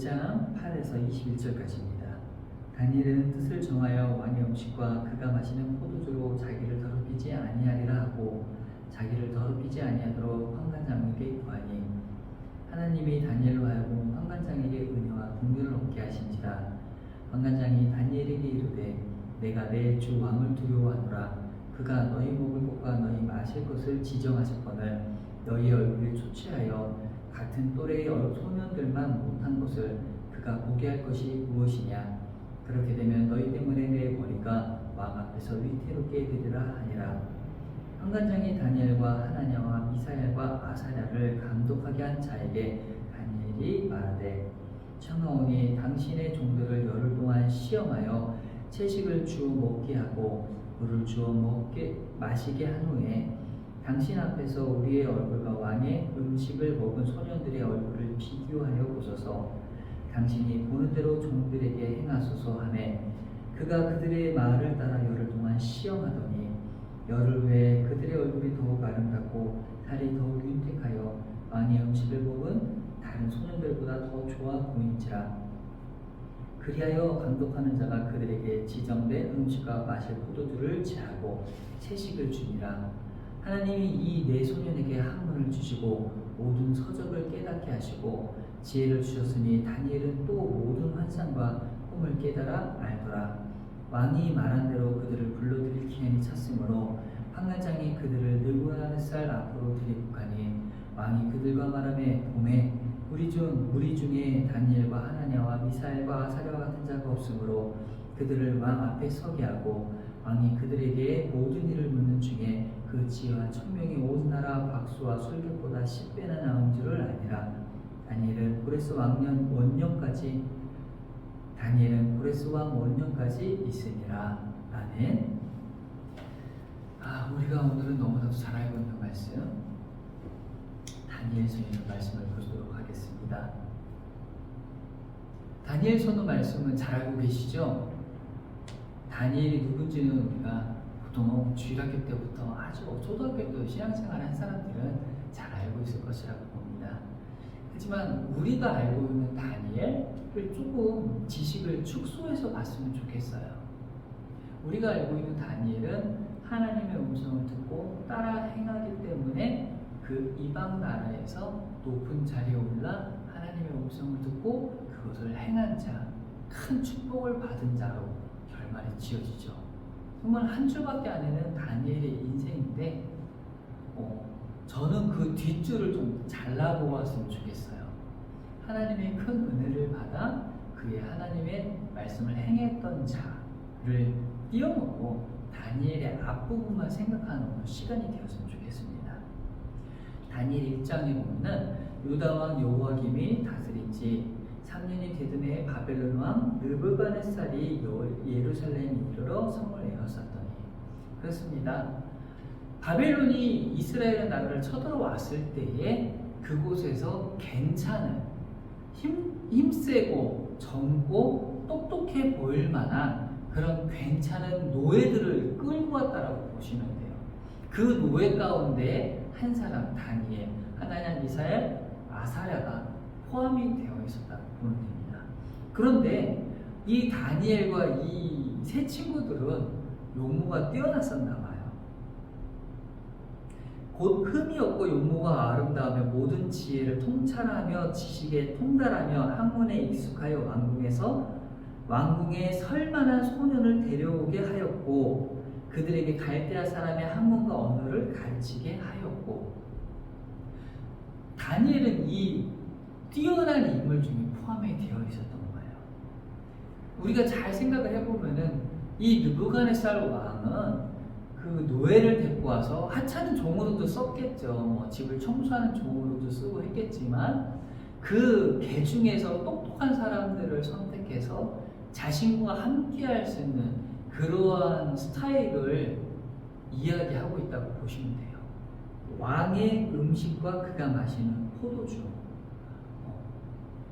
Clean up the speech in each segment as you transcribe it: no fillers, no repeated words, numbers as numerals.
1장 8에서 21절까지입니다. 다니엘은 뜻을 정하여 왕의 음식과 그가 마시는 포도주로 자기를 더럽히지 아니하리라 하고 자기를 더럽히지 아니하도록 환관장에게 구하니 하나님이 다니엘로 하여금 환관장에게 은혜와 공유를 얻게 하신지라. 환관장이 다니엘에게 이르되 내가 내 주 왕을 두려워하노라. 그가 너희 먹을 것과 너희 마실 것을 지정하셨거늘 너희 얼굴을 초췌하여 같은 또래의 소년들만 못한 것을 그가 보게 할 것이 무엇이냐. 그렇게 되면 너희 때문에 내 머리가 왕 앞에서 위태롭게 되리라 하니라. 환관장이 다니엘과 하나냐와 미사엘과 아사랴를 감독하게 한 자에게 다니엘이 말하되 청하오니 당신의 종들을 열흘 동안 시험하여 채식을 주어 먹게 하고 물을 주어 마시게 한 후에 당신 앞에서 우리의 얼굴과 왕의 음식을 먹은 소년들의 얼굴을 비교하여 보소서. 당신이 보는 대로 종들에게 행하소서 하매 그가 그들의 말을 따라 열흘 동안 시험하더니 열흘 후에 그들의 얼굴이 더욱 아름답고 살이 더욱 윤택하여 왕의 음식을 먹은 다른 소년들보다 더 좋아 보인지라. 그리하여 감독하는 자가 그들에게 지정된 음식과 마실 포도주를 제하고 채식을 주니라. 하나님이 이 네 소년에게 학문을 주시고 모든 서적을 깨닫게 하시고 지혜를 주셨으니 다니엘은 또 모든 환상과 꿈을 깨달아 알더라. 왕이 말한 대로 그들을 불러들일 기한이 찼으므로 환관장이 그들을 느부갓네살 앞으로 들이국하니 왕이 그들과 말하매 봄에 우리 중에 다니엘과 하나냐와 미사엘과 아사랴와 같은 자가 없으므로 그들을 왕 앞에 서게 하고 왕이 그들에게 모든 일을 묻는 중에 그 지혜와 총명이 온 나라 박수와 술객보다 10배나 나은 줄을 아니라. 다니엘은 고레스 왕 원년까지 있으니라. 아멘. 우리가 오늘은 너무나도 잘 알고 있는 말씀, 다니엘서의 말씀을 보도록 하겠습니다. 다니엘서 말씀은 잘 알고 계시죠? 다니엘이 누군지는 우리가 보통 주일학교 때부터 아주 초등학교 때 신앙생활 한 사람들은 잘 알고 있을 것이라고 봅니다. 하지만 우리가 알고 있는 다니엘을 조금 지식을 축소해서 봤으면 좋겠어요. 우리가 알고 있는 다니엘은 하나님의 음성을 듣고 따라 행하기 때문에 그 이방 나라에서 높은 자리에 올라 하나님의 음성을 듣고 그것을 행한 자, 큰 축복을 받은 자로 결말이 지어지죠. 정말 한 줄밖에 안 되는 다니엘의 인생인데 저는 그 뒷줄을 좀 잘라보았으면 좋겠어요. 하나님의 큰 은혜를 받아 그의 하나님의 말씀을 행했던 자를 띄워놓고 다니엘의 앞부분만 생각하는 시간이 되었으면 좋겠습니다. 다니엘 1장에 보면은 유다왕 여호야김이 다스린 지 3년이 되던 해에 바벨론 왕 느부갓네살이 예루살렘에 이르러 성을 에워쌌더니. 그렇습니다. 바벨론이 이스라엘 나라를 쳐들어왔을 때에 그곳에서 괜찮은 힘세고 젊고 똑똑해 보일 만한 그런 괜찮은 노예들을 끌고 왔다라고 보시면 돼요. 그 노예 가운데 한 사람 다니엘, 하나냐, 미사엘, 아사랴가 포함이 되어 있었다고 보면 됩니다. 그런데 이 다니엘과 이 세 친구들은 용모가 뛰어났었나 봐요. 곧 흠이 없고 용모가 아름다우며 모든 지혜를 통찰하며 지식에 통달하며 학문에 익숙하여 왕궁에 설만한 소년을 데려오게 하였고 그들에게 갈대아 사람의 학문과 언어를 가르치게 하였고. 다니엘은 이 뛰어난 인물 중에 포함이 되어 있었던 거예요. 우리가 잘 생각을 해보면은 이 느부갓네살 왕은 그 노예를 데리고 와서 하찮은 종으로도 썼겠죠. 집을 청소하는 종으로도 쓰고 했겠지만 그 개 중에서 똑똑한 사람들을 선택해서 자신과 함께할 수 있는 그러한 스타일을 이야기하고 있다고 보시면 돼요. 왕의 음식과 그가 마시는 포도주.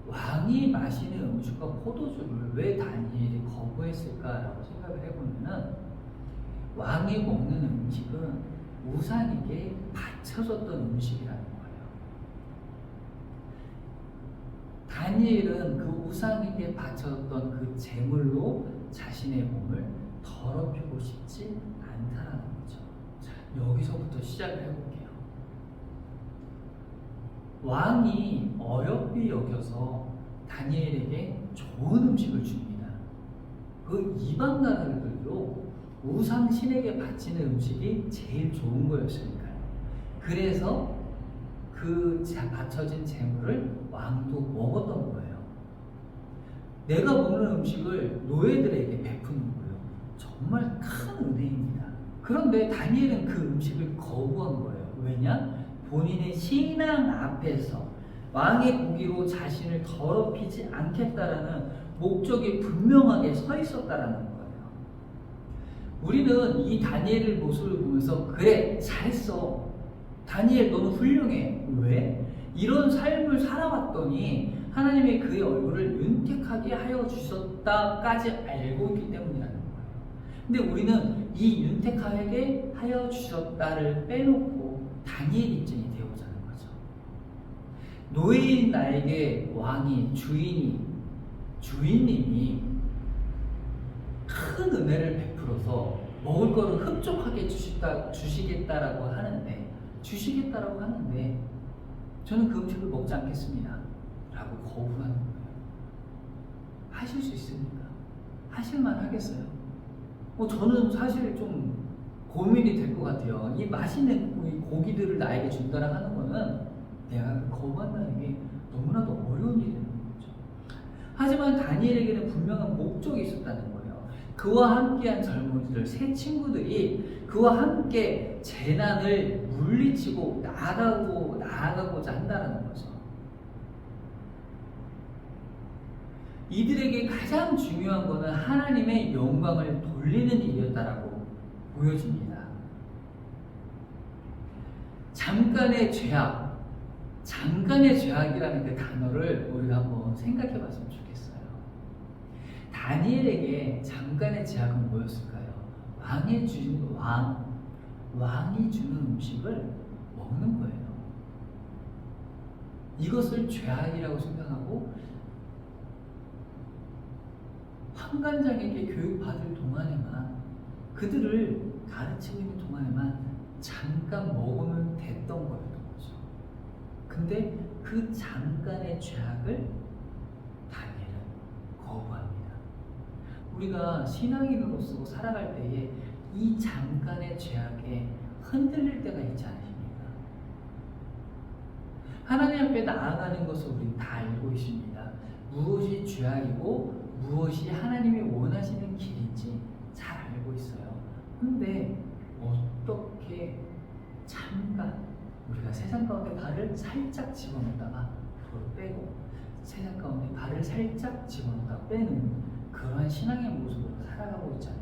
왕이 마시는 음식과 포도주를 왜 다니엘이 거부했을까라고 생각을 해보면은 왕이 먹는 음식은 우상에게 바쳐졌던 음식이라는 거예요. 다니엘은 그 우상에게 바쳤던 그 제물로 자신의 몸을 더럽히고 싶지 않다라는 거죠. 자, 여기서부터 시작을 해볼게요. 왕이 어여삐 여겨서 다니엘에게 좋은 음식을 줍니다. 그 이방 나라들도 우상 신에게 바치는 음식이 제일 좋은 거였으니까요. 그래서 그 바쳐진 재물을 왕도 먹었던 거예요. 내가 먹는 음식을 노예들에게 베푸는 거예요. 정말 큰 은혜입니다. 그런데 다니엘은 그 음식을 거부한 거예요. 왜냐? 본인의 신앙 앞에서 왕의 고기로 자신을 더럽히지 않겠다라는 목적이 분명하게 서 있었다라는 거예요. 우리는 이 다니엘의 모습을 보면서 그래, 잘했어. 다니엘 너는 훌륭해. 왜? 이런 삶을 살아왔더니 하나님이 그의 얼굴을 윤택하게 하여 주셨다까지 알고 있기 때문이라는 거예요. 근데 우리는 이 윤택하게 하여 주셨다를 빼놓고 다니엘 입장이 되어보자는 거죠. 노예인 나에게 왕이, 주인님이 큰 은혜를 베풀어서 먹을 거를 흡족하게 주시겠다라고 하는데 저는 그 음식을 먹지 않겠습니다 라고 거부하는 거예요. 하실 수 있습니까? 하실만 하겠어요? 저는 사실 좀 고민이 될 것 같아요. 이 맛있는 고기들을 나에게 준다라 하는 거는 내가 거부한다는 게 너무나도 어려운 일이 되는 거죠. 하지만 다니엘에게는 분명한 목적이 있었다는 거예요. 그와 함께한 젊은이들, 세 친구들이 그와 함께 재난을 물리치고 나아가고자 한다는 거죠. 이들에게 가장 중요한 것은 하나님의 영광을 돌리는 일이었다라고 보여집니다. 잠깐의 죄악이라는 그 단어를 우리가 한번 생각해 봤으면 좋겠어요. 다니엘에게 잠깐의 죄악은 뭐였을까요? 왕이 주는 음식을 먹는 거예요. 이것을 죄악이라고 생각하고 환관장에게 교육받을 동안에만, 그들을 가르치고 있는 동안에만 잠깐 먹으면 됐던 거였던 거죠. 근데 그 잠깐의 죄악을 다니엘은 거부합니다. 우리가 신앙인으로서 살아갈 때에 이 잠깐의 죄악에 흔들릴 때가 있지 않으십니까? 하나님 앞에 나아가는 것을 우리는 다 알고 있습니다. 무엇이 죄악이고 무엇이 하나님이 원하시는 길인지 잘 알고 있어요. 근데 어떻게 잠깐 우리가 세상 가운데 발을 살짝 집어넣다가 그걸 빼고, 세상 가운데 발을 살짝 집어넣다가 빼는 그러한 신앙의 모습으로 살아가고 있잖아요.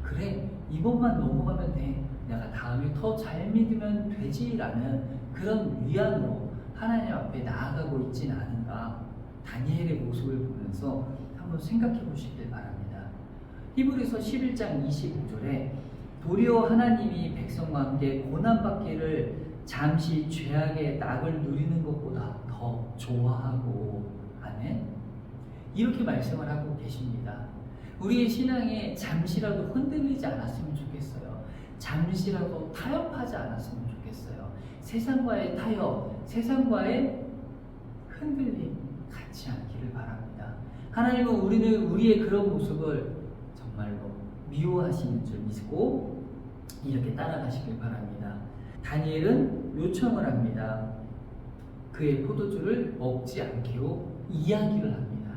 그래, 이번만 넘어가면 돼, 내가 다음에 더 잘 믿으면 되지라는 그런 위안으로 하나님 앞에 나아가고 있진 않은가, 다니엘의 모습을 보면서 한번 생각해 보시길 바랍니다. 히브리서 11장 25절에 도리어 하나님이 백성과 함께 고난받기를 잠시 죄악의 낙을 누리는 것보다 더 좋아하고, 아멘, 이렇게 말씀을 하고 계십니다. 우리의 신앙에 잠시라도 흔들리지 않았으면 좋겠어요. 잠시라도 타협하지 않았으면 좋겠어요. 세상과의 타협, 세상과의 흔들림 갖지 않기를 바랍니다. 하나님은 우리의 그런 모습을 정말로 미워하시는 줄 믿고 이렇게 따라가시길 바랍니다. 다니엘은 요청을 합니다. 그의 포도주를 먹지 않기로 이야기를 합니다.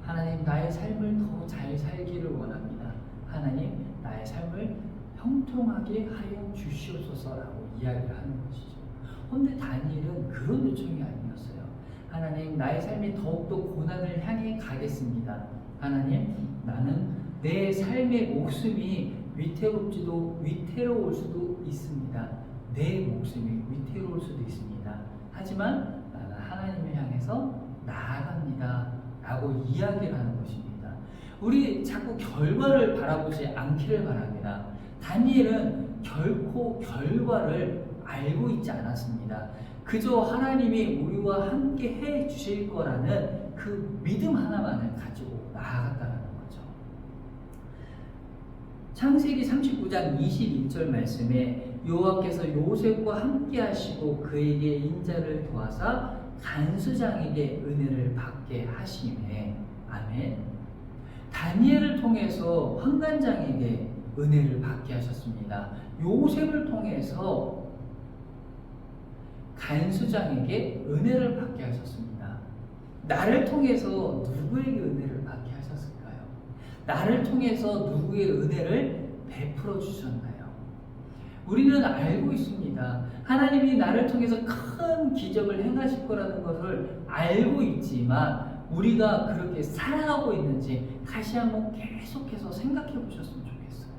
하나님, 나의 삶을 더 잘 살기를 원합니다. 하나님, 나의 삶을 형통하게 하여 주시옵소서라고 이야기를 하는 것이죠. 그런데 다니엘은 그런 요청이 아니었어요. 하나님, 나의 삶이 더욱더 고난을 향해 가겠습니다. 하나님, 나는 내 삶의 목숨이 위태로울 수도 있습니다. 내 목숨이 위태로울 수도 있습니다. 하지만 나는 하나님을 향해서 나아갑니다 라고 이야기를 하는 것입니다. 우리 자꾸 결과를 바라보지 않기를 바랍니다. 다니엘은 결코 결과를 알고 있지 않았습니다. 그저 하나님이 우리와 함께 해 주실 거라는 그 믿음 하나만을 가지고 나아갔다는 거죠. 창세기 39장 21절 말씀에 여호와께서 요셉과 함께 하시고 그에게 인자를 도와사 간수장에게 은혜를 받게 하심에 아멘. 다니엘을 통해서 환관장에게 은혜를 받게 하셨습니다. 요셉을 통해서 간수장에게 은혜를 받게 하셨습니다. 나를 통해서 누구에게 은혜를 받게 하셨을까요? 나를 통해서 누구의 은혜를 베풀어 주셨나요? 우리는 알고 있습니다. 하나님이 나를 통해서 큰 기적을 행하실 거라는 것을 알고 있지만 우리가 그렇게 살아가고 있는지 다시 한번 계속해서 생각해 보셨으면 좋겠어요.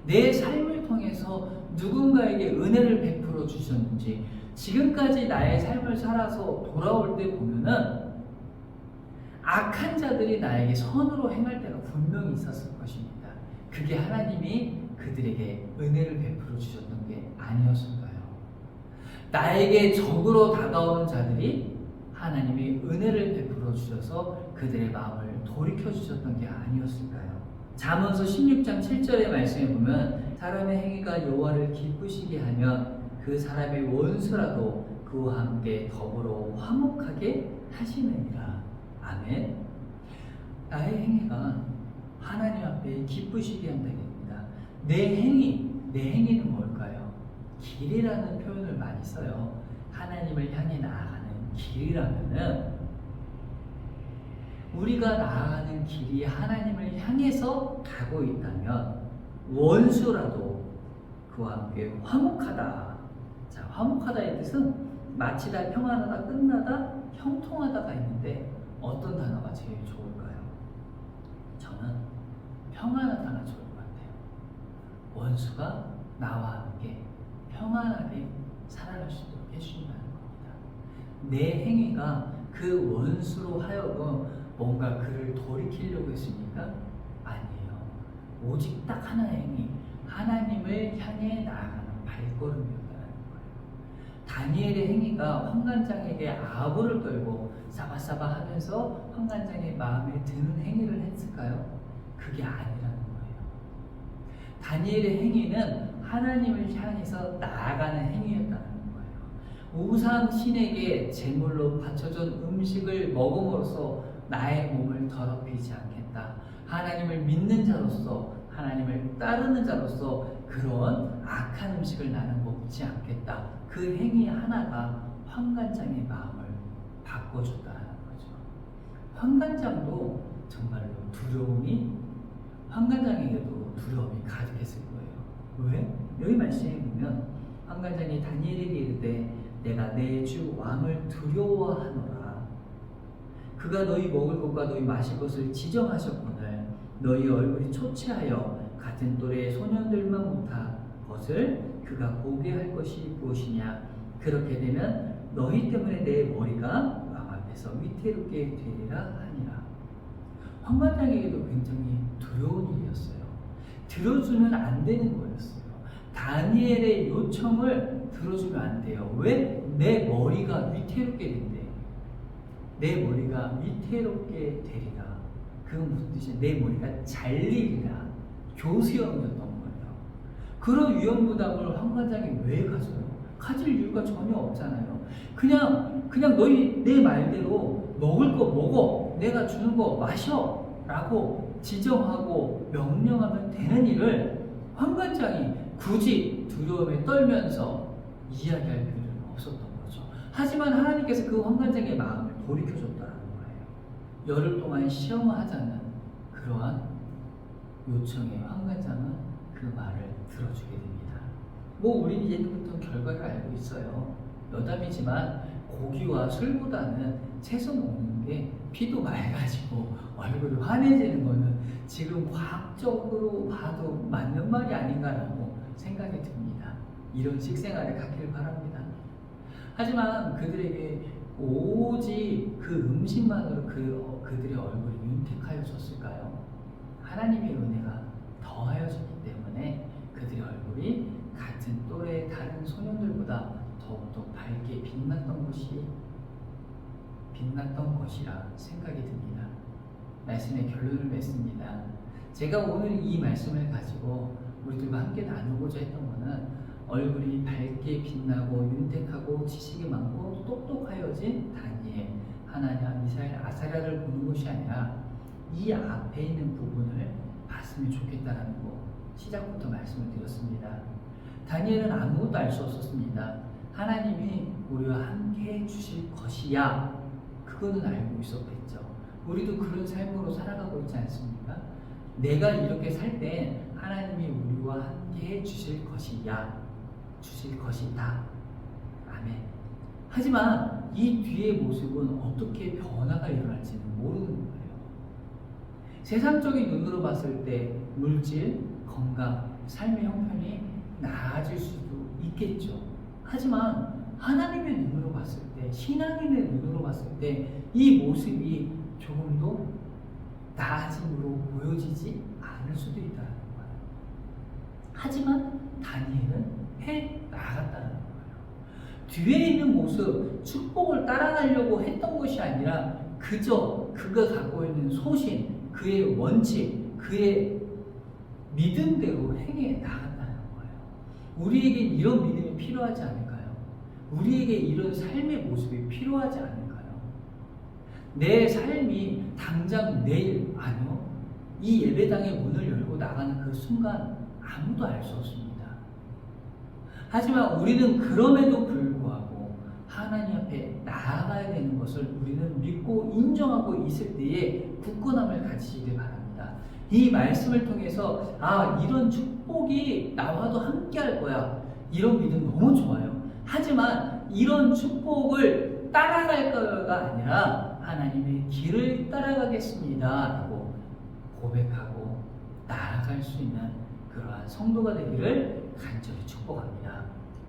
내 삶을 통해서 누군가에게 은혜를 베풀어 주셨는지, 지금까지 나의 삶을 살아서 돌아올 때 보면은 악한 자들이 나에게 선으로 행할 때가 분명히 있었을 것입니다. 그게 하나님이 그들에게 은혜를 베풀어 주셨던 게 아니었을까요? 나에게 적으로 다가오는 자들이 하나님이 은혜를 베풀어 주셔서 그들의 마음을 돌이켜 주셨던 게 아니었을까요? 잠언서 16장 7절의 말씀에 보면 사람의 행위가 여호와를 기쁘시게 하면 그 사람의 원수라도 그와 함께 더불어 화목하게 하시느니라. 아멘. 나의 행위가 하나님 앞에 기쁘시게 한다겠습니다. 내 행위는 뭘까요? 길이라는 표현을 많이 써요. 하나님을 향해 나아가는 길이라면은 우리가 나아가는 길이 하나님을 향해서 가고 있다면 원수라도 그와 함께 화목하다. 자, 화목하다의 뜻은 마치 다 평안하다, 끝나다, 형통하다가 있는데 어떤 단어가 제일 좋을까요? 저는 평안하다가 좋을 것 같아요. 원수가 나와 함께 평안하게 살아갈 수 있도록 해주신다는 겁니다. 내 행위가 그 원수로 하여금 뭔가 그를 돌이키려고 했습니까? 아니에요. 오직 딱 하나의 행위, 하나님을 향해 나아가는 발걸음이었다는 거예요. 다니엘의 행위가 환관장에게 아부를 떨고 사바사바 하면서 환관장의 마음에 드는 행위를 했을까요? 그게 아니라는 거예요. 다니엘의 행위는 하나님을 향해서 나아가는 행위였다는 거예요. 우상 신에게 제물로 바쳐준 음식을 먹음으로써 나의 몸을 더럽히지 않겠다. 하나님을 믿는 자로서, 하나님을 따르는 자로서 그런 악한 음식을 나는 먹지 않겠다. 그 행위 하나가 환관장의 마음을 바꿔줬다는 거죠. 환관장도 정말로 환관장에게도 두려움이 가득했을 거예요. 왜? 여기 말씀에 보면 환관장이 다니엘에게 이르되 내가 내 주 왕을 두려워하노라. 그가 너희 먹을 것과 너희 마실 것을 지정하셨거늘 너희 얼굴이 초췌하여 같은 또래의 소년들만 못한 것을 그가 보게 할 것이 무엇이냐. 그렇게 되면 너희 때문에 내 머리가 왕 앞에서 위태롭게 되리라 하니라. 환관장에게도 굉장히 두려운 일이었어요. 들어주면 안 되는 거였어요. 다니엘의 요청을 들어주면 안 돼요. 왜? 내 머리가 위태롭게 된대. 내 머리가 위태롭게 되리라. 그건 무슨 뜻이야? 내 머리가 잘리리라. 교수형이었던 거예요. 그런 위험부담을 환관장이 왜 가져요? 가질 이유가 전혀 없잖아요. 그냥 너희 내 말대로 먹을 거 먹어, 내가 주는 거 마셔 라고 지정하고 명령하면 되는 일을 환관장이 굳이 두려움에 떨면서 이야기할 필요는 없었던 거죠. 하지만 하나님께서 그 환관장의 마음을 돌이켜줬다는 거예요. 열흘 동안 시험하자는 그러한 요청에 환관장은 그 말을 들어주게 됩니다. 우린 이제부터 결과를 알고 있어요. 여담이지만 고기와 술보다는 채소 먹는 게 피도 맑아지고 얼굴이 환해지는 거는 지금 과학적으로 봐도 맞는 말이 아닌가라고 생각이 듭니다. 이런 식생활에 갖기를 바랍니다. 하지만 그들에게 오직 그 음식만으로 그들의 얼굴이 윤택하여졌을까요? 하나님의 은혜가 더하여졌기 때문에 그들의 얼굴이 같은 또래의 다른 소년들보다 더욱더 밝게 빛났던 것이 빛났던 것이라 생각이 듭니다. 말씀의 결론을 맺습니다. 제가 오늘 이 말씀을 가지고 우리들과 함께 나누고자 했던 것은 얼굴이 밝게 빛나고 윤택하고 지식이 많고 똑똑하여진 다니엘, 하나냐, 미사엘, 아사랴를 보는 것이 아니라 이 앞에 있는 부분을 봤으면 좋겠다라는 거 시작부터 말씀을 드렸습니다. 다니엘은 아무것도 알 수 없었습니다. 하나님이 우리와 함께 해주실 것이야, 그거는 알고 있었겠죠. 우리도 그런 삶으로 살아가고 있지 않습니까? 내가 이렇게 살 때 하나님이 우리와 함께 해주실 것이야, 주실 것이다. 아멘. 하지만 이 뒤의 모습은 어떻게 변화가 일어날지는 모르는 거예요. 세상적인 눈으로 봤을 때 물질, 건강, 삶의 형편이 나아질 수도 있겠죠. 하지만 하나님의 눈으로 봤을 때, 신앙인의 눈으로 봤을 때 이 모습이 조금도 나아짐으로 보여지지 않을 수도 있다는 거예요. 하지만 다니엘은 해 나갔다는 거예요. 뒤에 있는 모습, 축복을 따라가려고 했던 것이 아니라 그저 그가 갖고 있는 소신, 그의 원칙, 그의 믿음대로 행해 나갔다는 거예요. 우리에게 이런 믿음이 필요하지 않을까요? 우리에게 이런 삶의 모습이 필요하지 않을까요? 내 삶이 당장 내일, 아니요, 이 예배당의 문을 열고 나가는 그 순간 아무도 알 수 없습니다. 하지만 우리는 그럼에도 불구하고 하나님 앞에 나아가야 되는 것을 우리는 믿고 인정하고 있을 때에 굳건함을 가지시길 바랍니다. 이 말씀을 통해서 이런 축복이 나와도 함께 할 거야, 이런 믿음 너무 좋아요. 하지만 이런 축복을 따라갈 거가 아니라 하나님의 길을 따라가겠습니다 라고 고백하고 나아갈 수 있는 그러한 성도가 되기를 간절히 축복합니다.